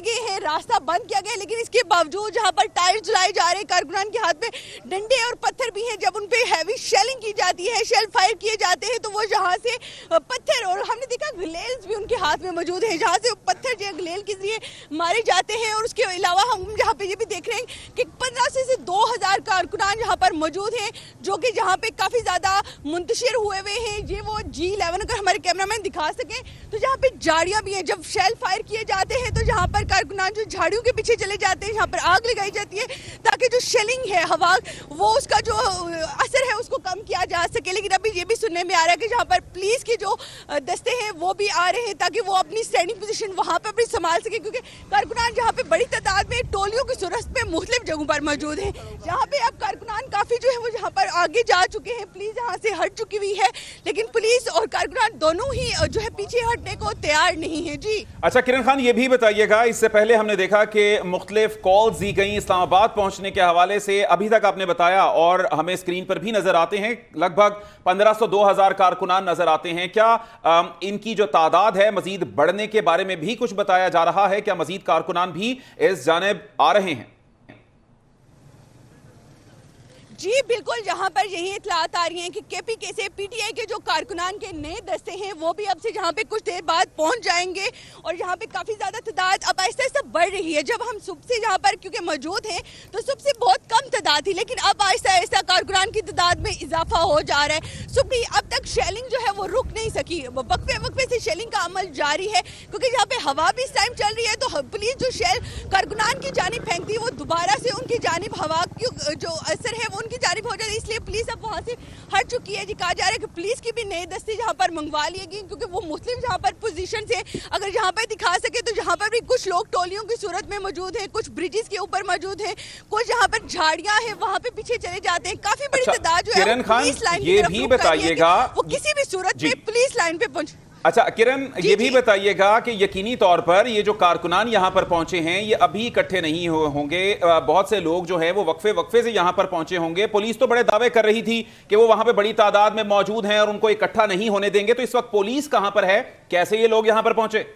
लगाए गए हैं, रास्ता बंद किया गया, लेकिन इसके बावजूद जहां पर टायर जलाए जा रहे हैं, कारकुनान के हाथ में डंडे और पत्थर भी हैं। जब उन पे हैवी शेलिंग की जाती है, शेल फायर किए जाते हैं, तो वो जहां से पत्थर, और हमने देखा ग्लेल्स भी उनके हाथ में मौजूद है, जहां से पत्थर जो ग्लेल के जरिए मारे जाते हैं। और उसके अलावा हम जहाँ पे ये भी देख रहे हैं कि 1500 से 2000 कारकुनान यहाँ पर मौजूद हैं, जो कि जहाँ पे काफी ज्यादा मुंतशिर हुए हुए हैं। ये वो G11 अगर हमारे कैमरामैन दिखा सके तो जहाँ पे झाड़ियां भी हैं, जब शेल फायर किए जाते हैं तो जहाँ पर कारकुनान जो झाड़ियों के पीछे चले जाते हैं, यहाँ पर आग लगाई जाती है ताकि जो शेलिंग है, हवा, वो उसका जो असर है उसको कम किया जा सके। लेकिन अभी ये भी सुनने में आ रहा है कि जहाँ पर पुलिस के जो दस्ते हैं वो भी आ रहे हैं ताकि वो अपनी स्टैंडिंग पोजीशन वहाँ पर भी संभाल सके, क्योंकि कारकुनान जहाँ पे बड़ी तादाद में टोलियों की सूरत में मुख्तलिफ जगहों पर मौजूद है। जहाँ पे अब कारकुनान काफी जो है वो यहाँ पर आगे जा चुके हैं, पुलिस यहाँ से हट चुकी हुई है, लेकिन पुलिस और कारकुनान दोनों ही जो है पीछे हटने को तैयार नहीं है। जी अच्छा किरण खान, ये भी बताइएगा, इससे पहले हमने देखा कि मुख्तलिफ कॉल्स दी गई इस्लामाबाद पहुंचने के हवाले से, अभी तक आपने बताया और हमें स्क्रीन पर भी नजर आते हैं लगभग 1500-2000 कारकुनान नजर आते हैं। क्या इनकी जो तादाद है मजीद बढ़ने के बारे में भी कुछ बताया जा रहा है? क्या मजीद कारकुनान भी इस जानिब आ रहे हैं? जी बिल्कुल, जहां पर यही इतलात आ रही हैं कि केपीके से पीटीआई के जो कारकुनान के नए दस्ते हैं वो भी अब से जहां पे कुछ देर बाद पहुंच जाएंगे और यहाँ पे काफी ज्यादा तादाद अब आहिस्ता आहिस्ता बढ़ रही है। जब हम सुबह से यहाँ पर क्योंकि मौजूद हैं तो सुबह से बहुत कम तादाद थी, लेकिन अब आहिस्ता आहिस्ता कारकुनान की तादाद में इजाफा हो जा रहा है। सुबह अब तक शेलिंग जो है वो रुक नहीं सकी, वक्फे वक्फे से शेलिंग का अमल जारी है, क्योंकि यहाँ पे हवा भी इस टाइम चल रही है। तो पुलिस जो शेल कारकुनान की जानिब फेंकती है वो दोबारा से उनकी जानिब हवा की जो असर है वो की जानिब हो जाती है, इसलिए पुलिस अब वहां से हट चुकी है। जी कहा जा रहा है कि पुलिस की भी नए दस्ते जहां पर मंगवा लिए गए, क्योंकि वो मुस्लिम जहां पर पोजीशन से अगर यहाँ पर दिखा सके तो जहां पर भी कुछ लोग टोलियों की सूरत में मौजूद हैं, कुछ ब्रिजेस के ऊपर मौजूद हैं, कुछ जहां पर झाड़ियां हैं वहां पे पीछे चले जाते हैं। काफी बड़ी तादाद जो है पुलिस लाइन ये भी बताइएगा, वो किसी भी सूरत में पुलिस लाइन पे पहुंच। अच्छा किरण, ये भी बताइएगा कि यकीनी तौर पर ये जो कारकुनान यहां पर पहुंचे हैं ये अभी इकट्ठे नहीं होंगे, बहुत से लोग जो हैं वो वक्फे वक्फे से यहां पर पहुंचे होंगे। पुलिस तो बड़े दावे कर रही थी कि वो वहां पे बड़ी तादाद में मौजूद हैं और उनको इकट्ठा नहीं होने देंगे, तो इस वक्त पुलिस कहां पर है? कैसे ये लोग यहां पर पहुंचे?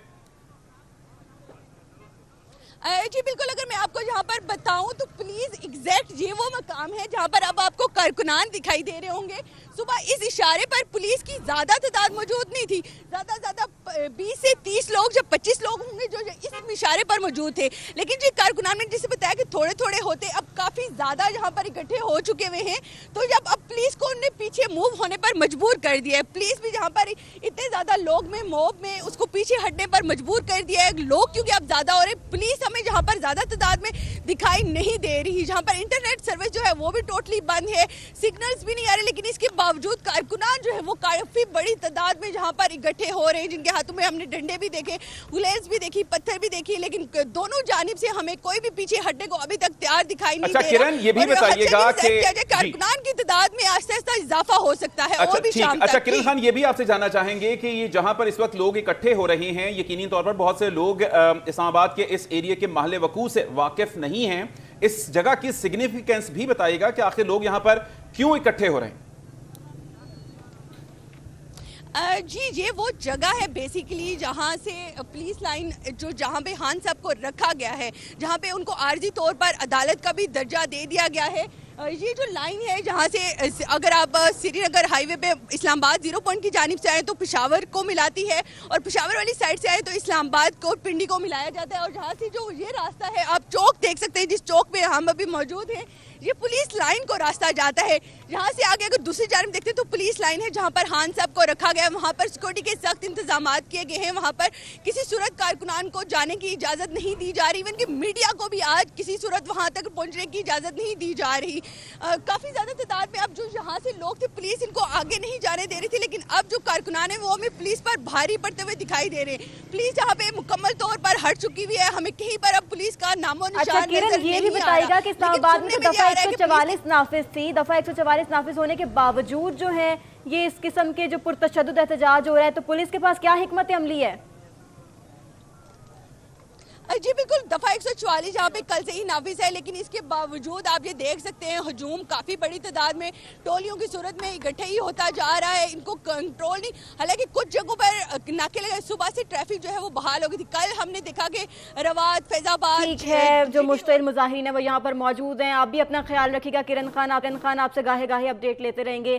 जी बिल्कुल, अगर मैं आपको यहाँ पर बताऊं तो प्लीज एग्जैक्ट ये वो मकाम है जहाँ पर अब आपको कारकुनान दिखाई दे रहे होंगे। सुबह इस इशारे पर पुलिस की ज्यादा तादाद मौजूद नहीं थी, ज्यादा 20 से 30 लोग, जब 25 लोग होंगे जो इस इशारे पर मौजूद थे। लेकिन जी कारकुनान ने जिसे बताया कि थोड़े थोड़े होते अब काफी ज्यादा यहाँ पर इकट्ठे हो चुके हुए हैं, तो जब अब पुलिस को उन्हें पीछे मूव होने पर मजबूर कर दिया है। पुलिस भी जहाँ पर इतने ज्यादा लोग में मोब में उसको पीछे हटने पर मजबूर कर दिया है। लोग क्योंकि अब ज्यादा हो रहे, पुलिस जहां पर ज्यादा तादाद में दिखाई नहीं दे रही, जहां पर इंटरनेट सर्विस जो है वो भी टोटली बंद है, सिग्नल्स भी नहीं आ रहे, लेकिन इसके बावजूद कारकुनान जो है वो काफी बड़ी तादाद में जहां पर इकट्ठे हो रहे हैं, जिनके हाथों में हमने डंडे भी देखे, गुलेज भी देखी, पत्थर भी देखी, लेकिन दोनों जानिब से हमें कोई भी पीछे हटने को अभी तक तैयार दिखाई नहीं दे रहा। किरण, ये भी बताइएगा कि कारकुनान की तादाद में आहिस्ता आहिस्ता इजाफा हो सकता है और भी शाम तक। अच्छा किरण खान, ये भी आपसे जानना चाहेंगे कि ये जहां पर इस वक्त लोग इकट्ठे हो रहे हैं, यकीनी तौर पर बहुत से लोग इस्लामाबाद के इस एरिया के महल वकू से वाकिफ नहीं हैं, इस जगह की सिग्निफिकेंस भी बताइएगा कि आखिर लोग यहां पर क्यों इकट्ठे हो रहे हैं? जी ये वो जगह है बेसिकली जहाँ से पुलिस लाइन जो जहाँ पे खान साहब को रखा गया है, जहाँ पे उनको आर्जी तौर पर अदालत का भी दर्जा दे दिया गया है। ये जो लाइन है जहाँ से अगर आप श्रीनगर हाईवे पे इस्लामाबाद 0 पॉइंट की जानिब से आए तो पेशावर को मिलाती है, और पेशावर वाली साइड से आए तो इस्लामाबाद को पिंडी को मिलाया जाता है। और जहाँ से जो ये रास्ता है, आप चौक देख सकते हैं, जिस चौक पे हम अभी मौजूद हैं, ये पुलिस लाइन को रास्ता जाता है। यहाँ से आगे अगर दूसरी जानिब देखते हैं तो पुलिस लाइन है जहाँ पर खान साहब को रखा गया है, वहाँ पर सिक्योरिटी के सख्त इंतजाम किए गए हैं, वहाँ पर किसी सूरत कारकुनान को जाने की इजाज़त नहीं दी जा रही, इवन कि मीडिया को भी आज किसी सूरत वहाँ तक पहुँचने की इजाज़त नहीं दी जा रही। काफ़ी ज़्यादा तादाद में अब जो यहाँ से लोग थे, पुलिस इनको आगे नहीं जाने दे रही थी, लेकिन अब जो कारकुनान है वो हमें पुलिस पर भारी पड़ते हुए दिखाई दे रहे हैं। पुलिस यहाँ पे मुकम्मल तौर पर हट चुकी हुई है, हमें कहीं पर अब पुलिस का नामो निशान किरण, ये भी बताएगा कि इस्लामाबाद में दफा 144 नाफिज थी, दफा 144 नाफिज होने के बावजूद जो है ये इस किस्म के जो पुरतशद्दुद एहतजाज हो रहा है, तो पुलिस के पास क्या हिकमत अमली है? जी बिल्कुल, दफा 144 यहाँ पे कल से ही नाफिज है, लेकिन इसके बावजूद आप ये देख सकते हैं हजूम काफी बड़ी तादाद में टोलियों की सूरत में इकट्ठे ही होता जा रहा है, इनको कंट्रोल नहीं। हालांकि कुछ जगहों पर नाके लगे, सुबह से ट्रैफिक जो है वो बहाल हो गई थी। कल हमने देखा कि रवात, फैजाबाद, ठीक है, जो मुश्तिल मुजाहिरीन है वो यहाँ पर मौजूद हैं। आप भी अपना ख्याल रखिएगा। किरण खान आपसे गाहे गाहे अपडेट लेते रहेंगे।